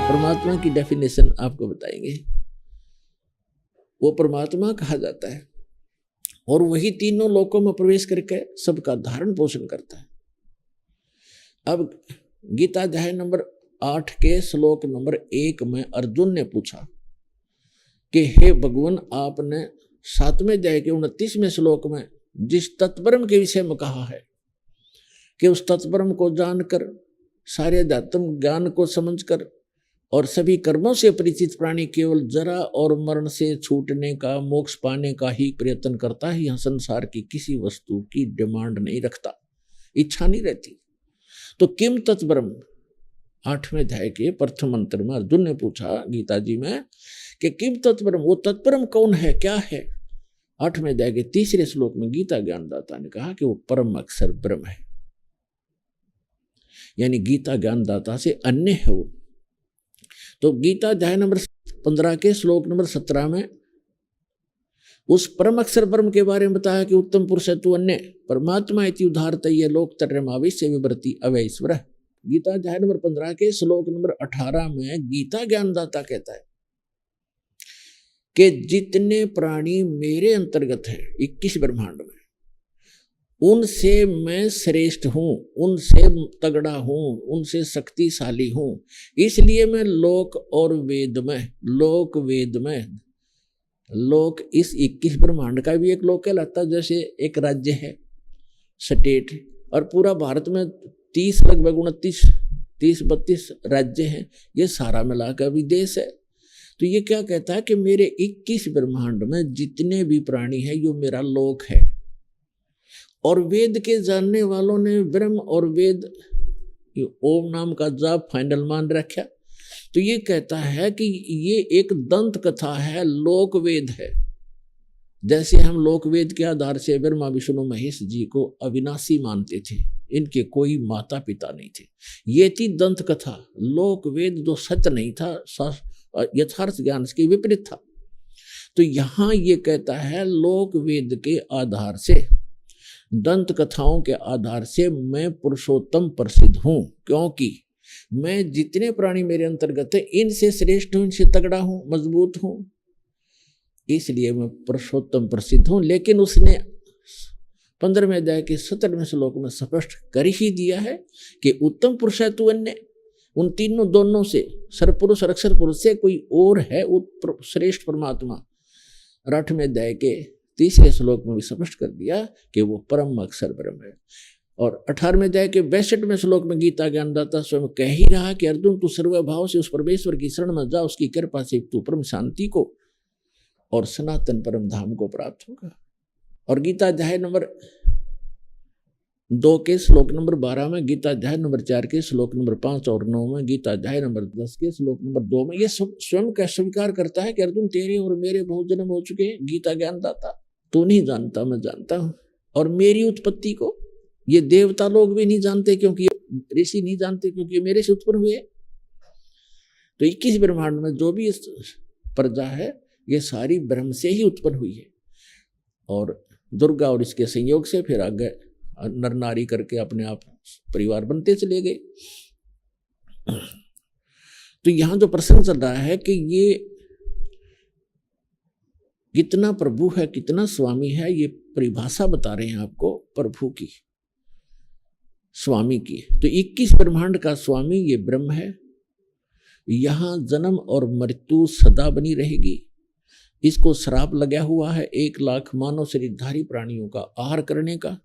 परमात्मा की डेफिनेशन आपको बताएंगे। वो परमात्मा कहा जाता है और वही तीनों लोकों में प्रवेश करके सबका धारण पोषण करता है। अब गीता अध्याय नंबर 8 के श्लोक नंबर 1 में अर्जुन ने पूछा कि हे भगवान, आपने 7वें अध्याय के 29वें श्लोक में जिस तत्परम के विषय में कहा है कि उस तत्परम को जानकर, सारे अध्यात्म ज्ञान को समझकर और सभी कर्मों से परिचित प्राणी केवल जरा और मरण से छूटने का, मोक्ष पाने का ही प्रयत्न करता है। यह संसार की किसी वस्तु की डिमांड नहीं रखता, इच्छा नहीं रहती। तो किम तत्परम 8वें अध्याय के प्रथम मंत्र में अर्जुन ने पूछा गीता जी में कि किम तत्परम, वो तत्परम कौन है, क्या है। 8वें अध्याय के 3रे श्लोक में गीता ज्ञानदाता ने कहा कि वो परम अक्षर ब्रह्म है, यानी गीता ज्ञानदाता से अन्य है वो। तो गीता अध्याय नंबर 15 के श्लोक नंबर 17 में उस परम अक्षर ब्रह्म के बारे में बताया कि उत्तम पुरुष है तू अन्य परमात्मा इति उदाहरत ये लोक तर्यमाविश्य विवृति अवैश्वर। गीता अध्याय नंबर 15 के श्लोक नंबर 18 में गीता ज्ञानदाता कहता है कि जितने प्राणी मेरे अंतर्गत है 21 ब्रह्मांड में, उनसे मैं श्रेष्ठ हूं, उनसे तगड़ा हूं, उनसे शक्तिशाली हूं। इसलिए मैं लोक और वेद में, लोक वेद में, लोक इस 21 ब्रह्मांड का भी एक लोक कहलाता, जैसे एक राज्य है, स्टेट, और पूरा भारत में 30 लगभग 29-32 राज्य हैं, ये सारा मिलाकर भी देश है। तो ये क्या कहता है कि मेरे 21 ब्रह्मांड में जितने भी प्राणी हैं यो मेरा लोक है। और वेद के जानने वालों ने ब्रह्म और वेद ओम नाम का जाप फाइनल मान रखा। तो ये कहता है कि ये एक दंत कथा है, लोक वेद है। जैसे हम लोक वेद के आधार से ब्रह्मा विष्णु महेश जी को अविनाशी मानते थे, इनके कोई माता पिता नहीं थे, ये थी दंत कथा। लोक वेद जो सत्य नहीं था, यथार्थ ज्ञान के विपरीत था। तो यहां ये कहता है लोक वेद के आधार से, दंत कथाओं के आधार से मैं पुरुषोत्तम प्रसिद्ध हूं, क्योंकि मैं जितने प्राणी मेरे अंतर्गत है इनसे श्रेष्ठ हूं, इनसे तगड़ा हूं, मजबूत हूं, इसलिए मैं पुरुषोत्तम प्रसिद्ध हूं। लेकिन उसने 15वें अध्याय के 17वें श्लोक में स्पष्ट कर ही दिया है कि उत्तम पुरुष है तू अन्य, उन तीनों दोनों से, सरपुरुष और अक्षर पुरुष से कोई और है श्रेष्ठ परमात्मा। 8वें अध्याय के 3रे श्लोक में भी स्पष्ट कर दिया कि वो परम अक्षर ब्रह्म है। और 18वें अध्याय के 62वें श्लोक में गीता ज्ञानदाता स्वयं कह ही रहा कि अर्जुन तू सर्वभाव से उस परमेश्वर की शरण में जा, उसकी कृपा से तू परम शांति को और सनातन परम धाम को प्राप्त होगा। और गीता अध्याय नंबर 2 के श्लोक नंबर 12 में, गीता अध्याय नंबर 4 के श्लोक नंबर 5 और 9 में, गीता अध्याय नंबर 10 के श्लोक नंबर 2 में ये स्वयं का स्वीकार करता है कि अर्जुन तेरे और मेरे बहुत जन्म हो चुके हैं। गीता ज्ञानदाता, तू नहीं जानता, मैं जानता हूं। और मेरी उत्पत्ति को ये देवता लोग भी नहीं जानते, क्योंकि ऋषि नहीं जानते, क्योंकि मेरे से उत्पन्न हुए। तो 21 ब्रह्मांड में जो भी प्रजा है ये सारी ब्रह्म से ही उत्पन्न हुई है। और दुर्गा और इसके संयोग से फिर आगे नर नारी करके अपने आप परिवार बनते चले गए। तो यहां जो प्रसंग चल रहा है कि ये कितना प्रभु है, कितना स्वामी है, ये परिभाषा बता रहे हैं आपको प्रभु की, स्वामी की। तो 21 ब्रह्मांड का स्वामी ये ब्रह्म है। यहां जन्म और मृत्यु सदा बनी रहेगी। इसको श्राप लगा हुआ है 1 लाख मानव शरीरधारी प्राणियों का आहार करने का,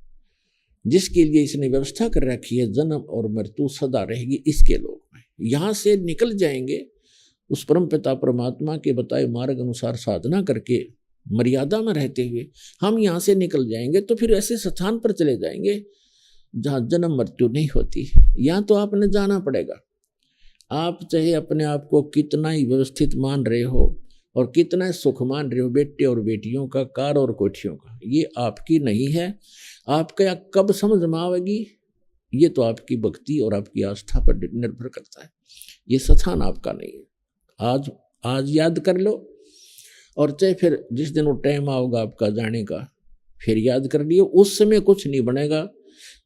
जिसके लिए इसने व्यवस्था कर रखी है। जन्म और मृत्यु सदा रहेगी इसके लोक में। यहां से निकल जाएंगे उस परम पिता परमात्मा के बताए मार्ग अनुसार साधना करके, मर्यादा में रहते हुए हम यहाँ से निकल जाएंगे, तो फिर ऐसे स्थान पर चले जाएंगे जहाँ जन्म मृत्यु नहीं होती। यहाँ तो आपने जाना पड़ेगा। आप चाहे अपने आप को कितना ही व्यवस्थित मान रहे हो और कितना सुख मान रहे हो बेटे और बेटियों का, कार और कोठियों का, ये आपकी नहीं है। आपका कब समझ में आवेगी ये तो आपकी भक्ति और आपकी आस्था पर निर्भर करता है। ये स्थान आपका नहीं है। आज याद कर लो, और चाहे फिर जिस दिन वो टाइम आओगा आपका जाने का फिर याद कर लियो। उस समय कुछ नहीं बनेगा।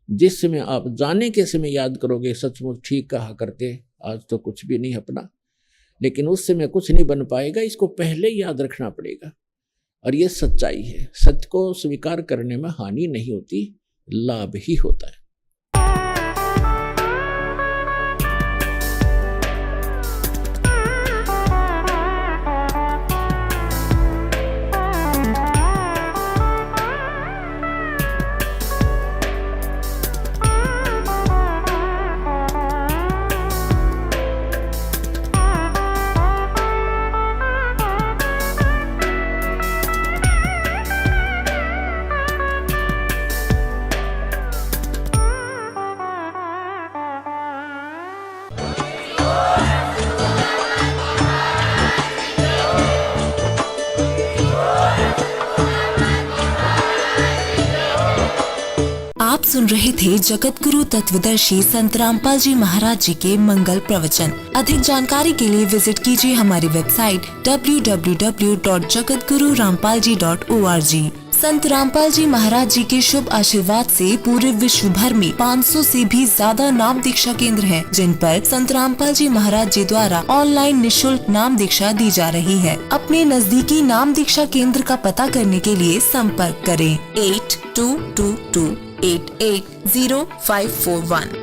जिस समय आप जाने के समय याद करोगे सचमुच ठीक कहा करते, आज तो कुछ भी नहीं अपना। लेकिन उससे मैं कुछ नहीं बन पाएगा, इसको पहले याद रखना पड़ेगा। और ये सच्चाई है। सत्य को स्वीकार करने में हानि नहीं होती, लाभ ही होता है। आप सुन रहे थे जगत गुरु तत्वदर्शी संत रामपाल जी महाराज जी के मंगल प्रवचन। अधिक जानकारी के लिए विजिट कीजिए हमारी वेबसाइट www.jagatgururampalji.org। संत रामपाल जी महाराज जी के शुभ आशीर्वाद से पूरे विश्व भर में 500 से भी ज्यादा नाम दीक्षा केंद्र हैं, जिन पर संत रामपाल जी महाराज जी द्वारा ऑनलाइन निशुल्क नाम दीक्षा दी जा रही है। अपने नजदीकी नाम दीक्षा केंद्र का पता करने के लिए संपर्क करें 8222880541।